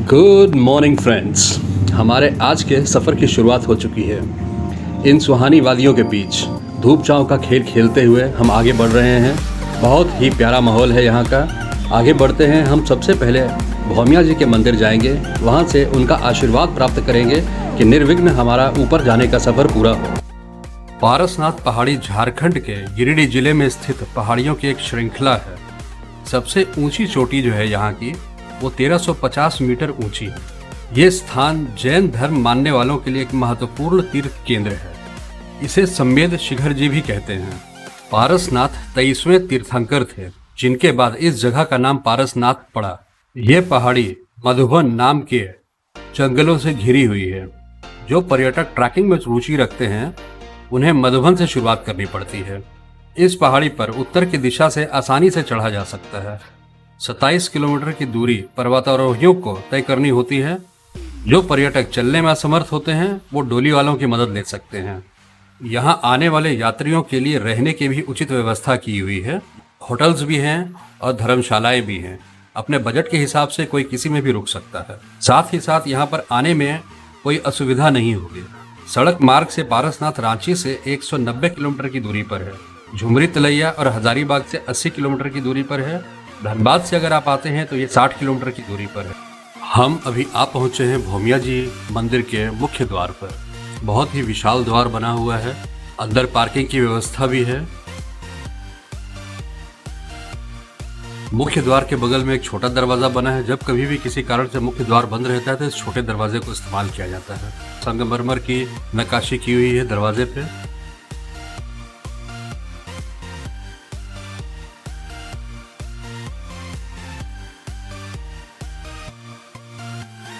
Good morning friends. हमारे आज के सफ़र की शुरुआत हो चुकी है। इन सुहानी वादियों के बीच धूप छाँव का खेल खेलते हुए हम आगे बढ़ रहे हैं। बहुत ही प्यारा माहौल है यहाँ का। आगे बढ़ते हैं। हम सबसे पहले भौमिया जी के मंदिर जाएंगे, वहाँ से उनका आशीर्वाद प्राप्त करेंगे कि निर्विघ्न हमारा ऊपर जाने का सफ़र पूरा हो। पारसनाथ पहाड़ी झारखंड के गिरिडीह जिले में स्थित पहाड़ियों की एक श्रृंखला है। सबसे ऊंची चोटी जो है यहाँ की वो 1350 मीटर ऊंची है। ये स्थान जैन धर्म मानने वालों के लिए एक महत्वपूर्ण तीर्थ केंद्र है। इसे सम्मेद शिखर जी भी कहते हैं। पारसनाथ 23वें तीर्थंकर थे, जिनके बाद इस जगह का नाम पारसनाथ पड़ा। ये पहाड़ी मधुबन नाम के जंगलों से घिरी हुई है। जो पर्यटक ट्रैकिंग में रुचि रखते हैं उन्हें मधुबन से शुरुआत करनी पड़ती है। इस पहाड़ी पर उत्तर की दिशा से आसानी से चढ़ा जा सकता है। 27 किलोमीटर की दूरी पर्वतारोहियों को तय करनी होती है। जो पर्यटक चलने में असमर्थ होते हैं वो डोली वालों की मदद ले सकते हैं। यहाँ आने वाले यात्रियों के लिए रहने की भी उचित व्यवस्था की हुई है। होटल्स भी हैं और धर्मशालाएं भी हैं। अपने बजट के हिसाब से कोई किसी में भी रुक सकता है। साथ ही साथ यहाँ पर आने में कोई असुविधा नहीं होगी। सड़क मार्ग से पारसनाथ रांची से 190 किलोमीटर की दूरी पर है। झुमरी तलैया और हजारीबाग से 80 किलोमीटर की दूरी पर है। धनबाद से अगर आप आते हैं तो ये 60 किलोमीटर की दूरी पर है। हम अभी आ पहुंचे हैं भौमिया जी मंदिर के मुख्य द्वार पर। बहुत ही विशाल द्वार बना हुआ है। अंदर पार्किंग की व्यवस्था भी है। मुख्य द्वार के बगल में एक छोटा दरवाजा बना है। जब कभी भी किसी कारण से मुख्य द्वार बंद रहता है तो इस छोटे दरवाजे को इस्तेमाल किया जाता है। संगमरमर की नक्काशी की हुई है दरवाजे पे।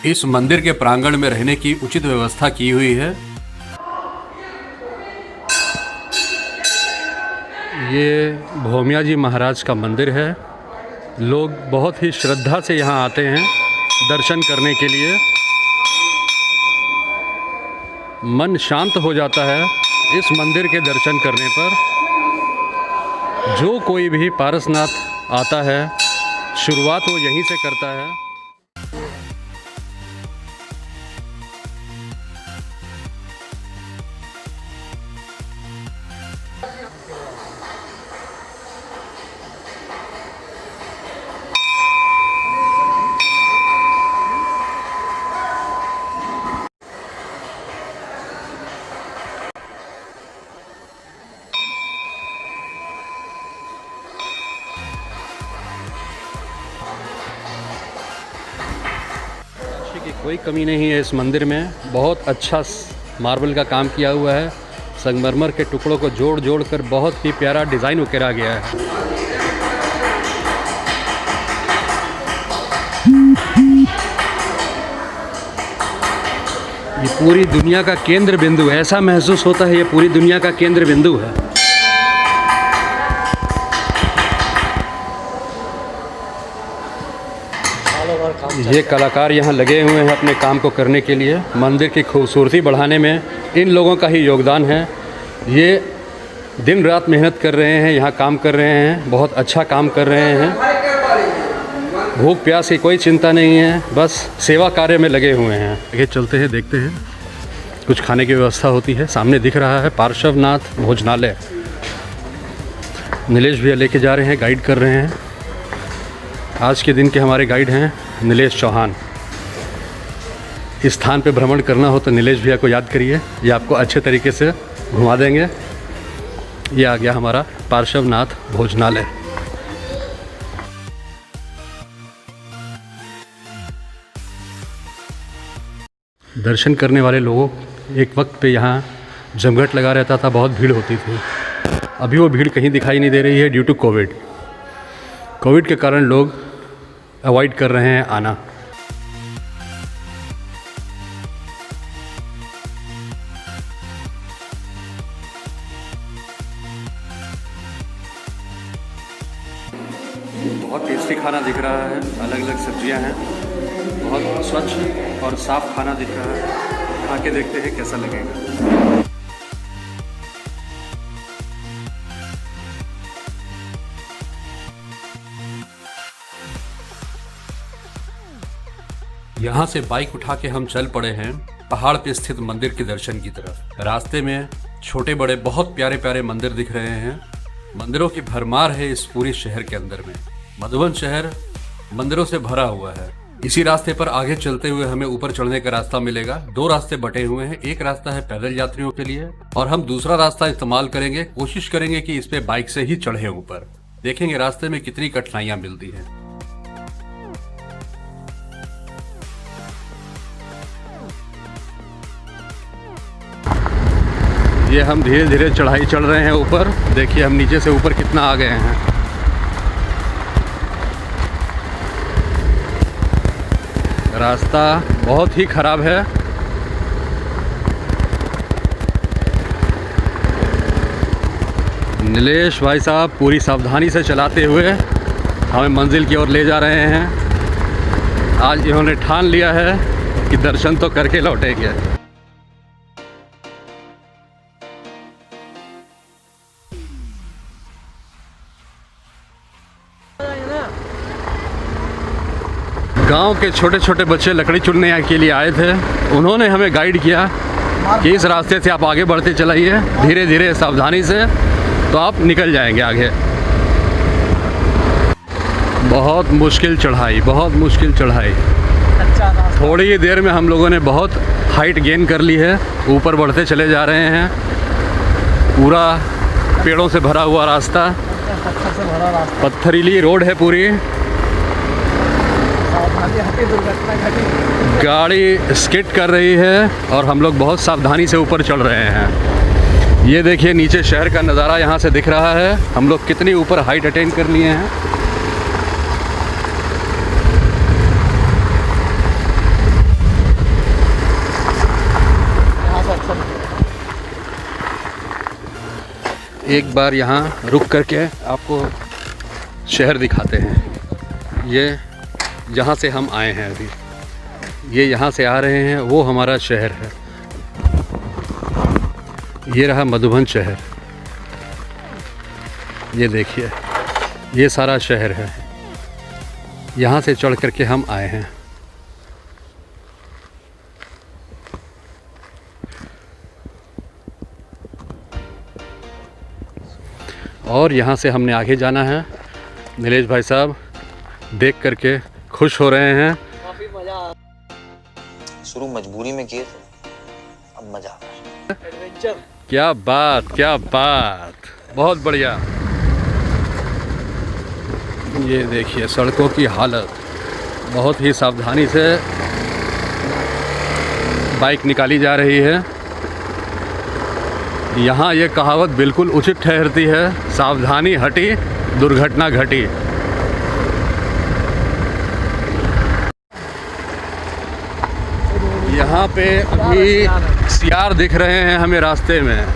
इस मंदिर के प्रांगण में रहने की उचित व्यवस्था की हुई है। ये भौमिया जी महाराज का मंदिर है। लोग बहुत ही श्रद्धा से यहाँ आते हैं दर्शन करने के लिए। मन शांत हो जाता है इस मंदिर के दर्शन करने पर। जो कोई भी पारसनाथ आता है शुरुआत वो यहीं से करता है। की कोई कमी नहीं है इस मंदिर में। बहुत अच्छा मार्बल का काम किया हुआ है। संगमरमर के टुकड़ों को जोड़ जोड़ कर बहुत ही प्यारा डिज़ाइन उकेरा गया है। ये पूरी दुनिया का केंद्र बिंदु है। ऐसा महसूस होता है ये पूरी दुनिया का केंद्र बिंदु है। ये कलाकार यहाँ लगे हुए हैं अपने काम को करने के लिए। मंदिर की खूबसूरती बढ़ाने में इन लोगों का ही योगदान है। ये दिन रात मेहनत कर रहे हैं, यहाँ काम कर रहे हैं। बहुत अच्छा काम कर रहे हैं। भूख प्यास की कोई चिंता नहीं है, बस सेवा कार्य में लगे हुए हैं। आगे चलते हैं, देखते हैं कुछ खाने की व्यवस्था होती है। सामने दिख रहा है पार्श्वनाथ भोजनालय। नीलेश भैया लेके जा रहे हैं, गाइड कर रहे हैं। आज के दिन के हमारे गाइड हैं नीलेश चौहान। इस स्थान पे भ्रमण करना हो तो नीलेश भैया को याद करिए, ये आपको अच्छे तरीके से घुमा देंगे। ये आ गया हमारा पार्श्वनाथ भोजनालय। दर्शन करने वाले लोगों एक वक्त पे यहाँ जमघट लगा रहता था, बहुत भीड़ होती थी। अभी वो भीड़ कहीं दिखाई नहीं दे रही है ड्यू टू कोविड के कारण लोग अवॉइड कर रहे हैं आना। बहुत टेस्टी खाना दिख रहा है। अलग अलग सब्जियां हैं। बहुत स्वच्छ और साफ खाना दिख रहा है। खा के देखते हैं कैसा लगेगा। यहाँ से बाइक उठा के हम चल पड़े हैं पहाड़ पे स्थित मंदिर के दर्शन की तरफ। रास्ते में छोटे बड़े बहुत प्यारे प्यारे मंदिर दिख रहे हैं। मंदिरों की भरमार है इस पूरे शहर के अंदर में। मधुबन शहर मंदिरों से भरा हुआ है। इसी रास्ते पर आगे चलते हुए हमें ऊपर चढ़ने का रास्ता मिलेगा। दो रास्ते बटे हुए हैं, एक रास्ता है पैदल यात्रियों के लिए और हम दूसरा रास्ता इस्तेमाल करेंगे। कोशिश करेंगे कि इस पे बाइक से ही चढ़े ऊपर। देखेंगे रास्ते में कितनी कठिनाइयां मिलती हैं। ये हम धीरे धीरे चढ़ाई चढ़ रहे हैं ऊपर। देखिए हम नीचे से ऊपर कितना आ गए हैं। रास्ता बहुत ही खराब है। नीलेश भाई साहब पूरी सावधानी से चलाते हुए हमें मंजिल की ओर ले जा रहे हैं। आज इन्होंने ठान लिया है कि दर्शन तो करके लौटेंगे। गांव के छोटे छोटे बच्चे लकड़ी चुनने के लिए आए थे। उन्होंने हमें गाइड किया कि इस रास्ते से आप आगे बढ़ते चलाइए धीरे धीरे सावधानी से, तो आप निकल जाएंगे आगे। बहुत मुश्किल चढ़ाई, बहुत मुश्किल चढ़ाई। थोड़ी ही देर में हम लोगों ने बहुत हाइट गेन कर ली है। ऊपर बढ़ते चले जा रहे हैं। पूरा पेड़ों से भरा हुआ रास्ता, पत्थरीली रोड है पूरी। गाड़ी स्किड कर रही है और हम लोग बहुत सावधानी से ऊपर चढ़ रहे हैं। ये देखिए नीचे शहर का नज़ारा यहाँ से दिख रहा है। हम लोग कितनी ऊपर हाइट अटेन कर लिए हैं। एक बार यहाँ रुक करके आपको शहर दिखाते हैं। ये जहाँ से हम आए हैं अभी, ये यहाँ से आ रहे हैं, वो हमारा शहर है। ये रहा मधुबन शहर। ये देखिए ये सारा शहर है। यहाँ से चढ़ करके हम आए हैं। और यहाँ से हमने आगे जाना है। नीलेश भाई साहब देख करके खुश हो रहे हैं। काफी मजा। शुरू मजबूरी में किए थे, अब मजा आ रहा है। एडवेंचर। क्या बात, क्या बात, बहुत बढ़िया। ये देखिए सड़कों की हालत। बहुत ही सावधानी से बाइक निकाली जा रही है। यहाँ ये कहावत बिल्कुल उचित ठहरती है, सावधानी हटी दुर्घटना घटी। यहाँ पे अभी सियार दिख रहे हैं हमें रास्ते में।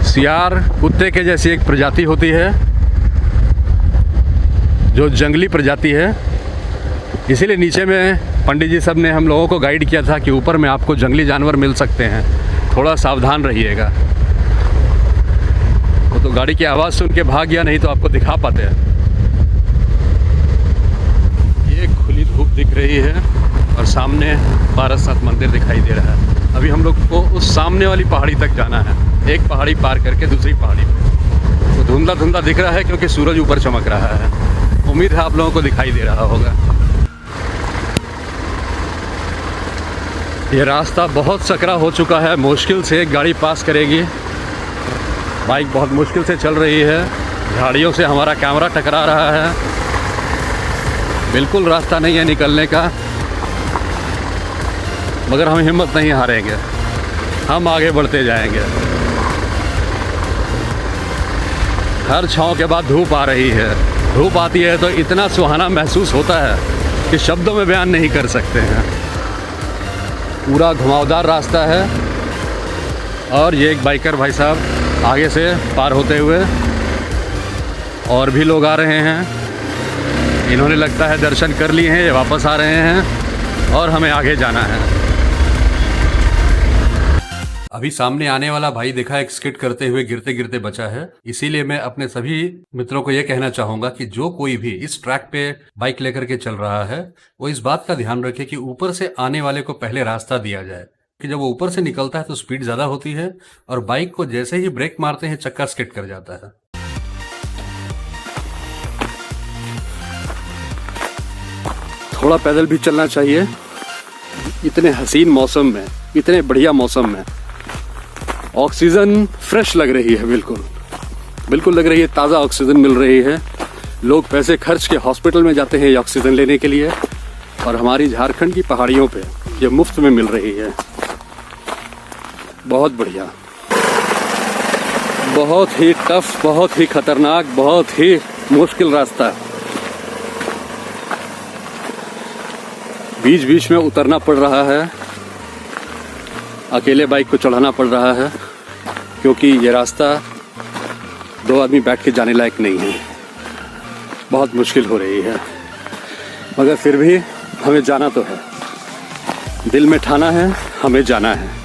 सियार कुत्ते के जैसी एक प्रजाति होती है जो जंगली प्रजाति है। इसीलिए नीचे में पंडित जी सब ने हम लोगों को गाइड किया था कि ऊपर में आपको जंगली जानवर मिल सकते हैं, थोड़ा सावधान रहिएगा। वो तो गाड़ी की आवाज़ सुन के भाग गया, नहीं तो आपको दिखा पाते हैं। ये खुली धूप दिख रही है और सामने पारसनाथ मंदिर दिखाई दे रहा है। अभी हम लोग को उस सामने वाली पहाड़ी तक जाना है। एक पहाड़ी पार करके दूसरी पहाड़ी पे। वो धुंधला धुंधला दिख रहा है क्योंकि सूरज ऊपर चमक रहा है। उम्मीद है आप लोगों को दिखाई दे रहा होगा। ये रास्ता बहुत सकरा हो चुका है। मुश्किल से एक गाड़ी पास करेगी। बाइक बहुत मुश्किल से चल रही है। झाड़ियों से हमारा कैमरा टकरा रहा है। बिल्कुल रास्ता नहीं है निकलने का, मगर हम हिम्मत नहीं हारेंगे। हम आगे बढ़ते जाएंगे। हर छाँव के बाद धूप आ रही है। धूप आती है तो इतना सुहाना महसूस होता है कि शब्दों में बयान नहीं कर सकते हैं। पूरा घुमावदार रास्ता है और ये एक बाइकर भाई साहब आगे से पार होते हुए, और भी लोग आ रहे हैं। इन्होंने लगता है दर्शन कर लिए हैं, ये वापस आ रहे हैं और हमें आगे जाना है। अभी सामने आने वाला भाई देखा एक स्किट करते हुए गिरते गिरते बचा है। इसीलिए मैं अपने सभी मित्रों को यह कहना चाहूंगा कि जो कोई भी इस ट्रैक पे बाइक लेकर के चल रहा है वो इस बात का ध्यान रखे कि ऊपर से आने वाले को पहले रास्ता दिया जाए, कि जब वो ऊपर से निकलता है तो स्पीड ज्यादा होती है और बाइक को जैसे ही ब्रेक मारते हैं चक्का स्किट कर जाता है। थोड़ा पैदल भी चलना चाहिए इतने हसीन मौसम में, इतने बढ़िया मौसम में। ऑक्सीजन फ्रेश लग रही है, बिल्कुल बिल्कुल लग रही है, ताज़ा ऑक्सीजन मिल रही है। लोग पैसे खर्च के हॉस्पिटल में जाते हैं ये ऑक्सीजन लेने के लिए, और हमारी झारखंड की पहाड़ियों पे ये मुफ्त में मिल रही है। बहुत बढ़िया, बहुत ही टफ, बहुत ही खतरनाक, बहुत ही मुश्किल रास्ता। बीच बीच में उतरना पड़ रहा है, अकेले बाइक को चढ़ाना पड़ रहा है, क्योंकि ये रास्ता 2 आदमी बैठ के जाने लायक नहीं है। बहुत मुश्किल हो रही है, मगर फिर भी हमें जाना तो है, दिल में ठाना है, हमें जाना है।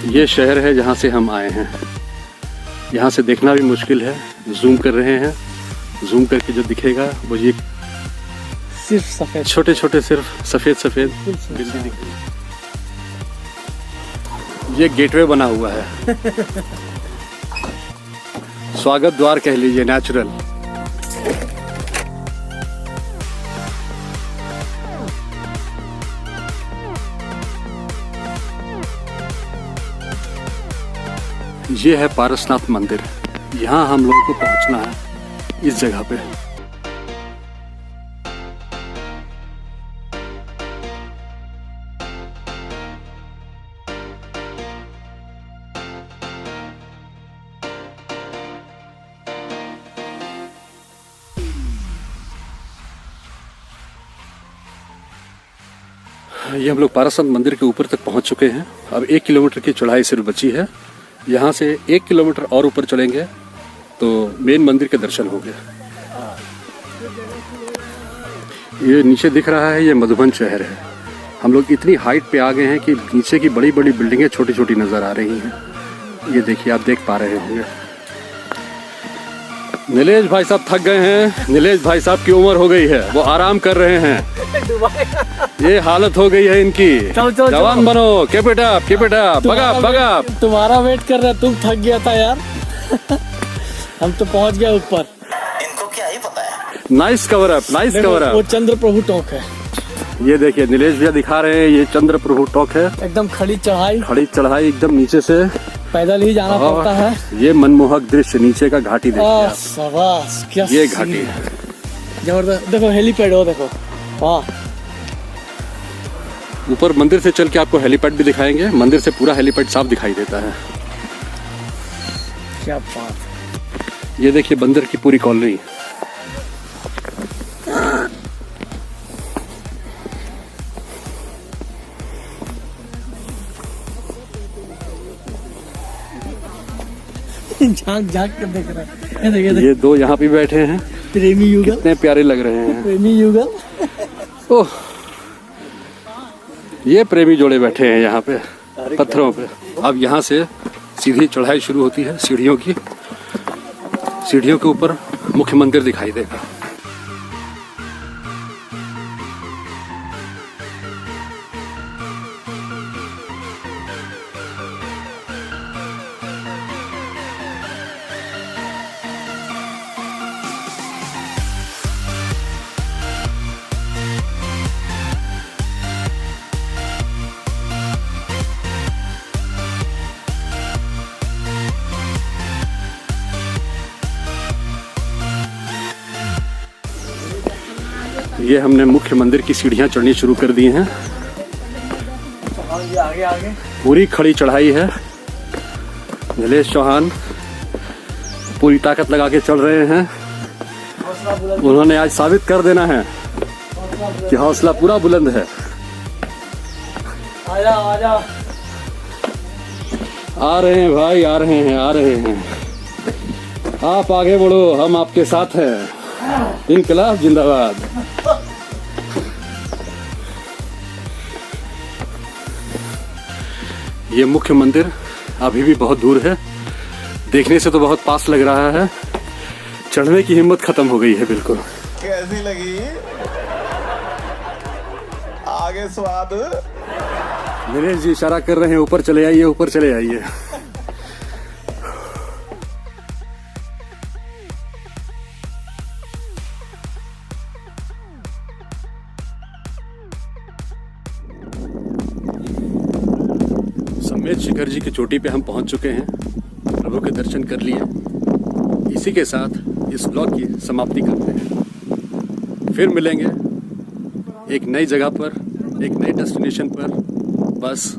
ये शहर है जहाँ से हम आए हैं। यहाँ से देखना भी मुश्किल है, जूम कर रहे हैं, जूम करके जो दिखेगा वो ये सिर्फ सफेद, छोटे छोटे सिर्फ सफेद सफेद बिल्डिंग दिख रही है। ये गेटवे बना हुआ है, स्वागत द्वार कह लीजिए, नेचुरल। ये है पारसनाथ मंदिर, यहाँ हम लोगों को पहुँचना है इस जगह पे। ये हम लोग पारसनाथ मंदिर के ऊपर तक पहुँच चुके हैं। अब 1 किलोमीटर की चढ़ाई सिर्फ बची है। यहाँ से 1 किलोमीटर और ऊपर चलेंगे तो मेन मंदिर के दर्शन होंगे। ये नीचे दिख रहा है, ये मधुबन शहर है। हम लोग इतनी हाइट पे आ गए हैं कि नीचे की बड़ी बड़ी बिल्डिंगें छोटी छोटी नज़र आ रही हैं। ये देखिए, आप देख पा रहे होंगे। नीलेश भाई साहब थक गए हैं। नीलेश भाई साहब की उम्र हो गई है, वो आराम कर रहे हैं। ये हालत हो गई है इनकी। जवान बनो, कीप इट अप, भगा भगा। तुम्हारा वेट कर रहा, तुम थक गया था यार। हम तो पहुंच गए ऊपर। इनको क्या ही पता है। Nice cover up, nice cover up. वो चंद्र प्रभु टॉक है। ये देखिए नीलेश भैया दिखा रहे हैं, ये चंद्र प्रभु टॉक है। एकदम खड़ी चढ़ाई, एकदम नीचे से पैदल ही जाना पड़ता है। ये मनमोहक दृश्य, नीचे का घाटी देखिए आप। शाबाश, क्या ये सीन घाटी है। जबरदस्त। देखो हेलीपैड हो, देखो वाह। ऊपर मंदिर से चल के आपको हेलीपैड भी दिखाएंगे। मंदिर से पूरा हेलीपैड साफ दिखाई देता है। क्या बात। ये देखिए बंदर की पूरी कॉलोनी। झांक झांक कर देख रहा है। ये देखिए, ये 2 यहाँ पे बैठे हैं, प्रेमी युगल। कितने प्यारे लग रहे हैं। प्रेमी युगल। ओह, ये प्रेमी जोड़े बैठे हैं यहाँ पे पत्थरों पे। अब यहाँ से सीधी चढ़ाई शुरू होती है सीढ़ियों की। सीढ़ियों के ऊपर मुख्य मंदिर दिखाई देगा। ये हमने मुख्य मंदिर की सीढ़ियां चढ़नी शुरू कर दी हैं। आगे आगे पूरी खड़ी चढ़ाई है। नीलेश चौहान पूरी ताकत लगा के चल रहे हैं। उन्होंने आज साबित कर देना है कि हौसला पूरा बुलंद है। आजा आजा। आ रहे हैं भाई, आ रहे हैं, आ रहे हैं। आप आगे बढ़ो, हम आपके साथ हैं। इनकलाब जिंदाबाद। ये मुख्य मंदिर अभी भी बहुत दूर है, देखने से तो बहुत पास लग रहा है, चढ़ने की हिम्मत खत्म हो गई है बिल्कुल। कैसी लगी आगे स्वाद? दिनेश जी इशारा कर रहे हैं, ऊपर चले आइए, ऊपर चले आइए। समेत शिखर जी की चोटी पे हम पहुंच चुके हैं, प्रभु के दर्शन कर लिए। इसी के साथ इस ब्लॉग की समाप्ति करते हैं। फिर मिलेंगे एक नई जगह पर, एक नए डेस्टिनेशन पर। बस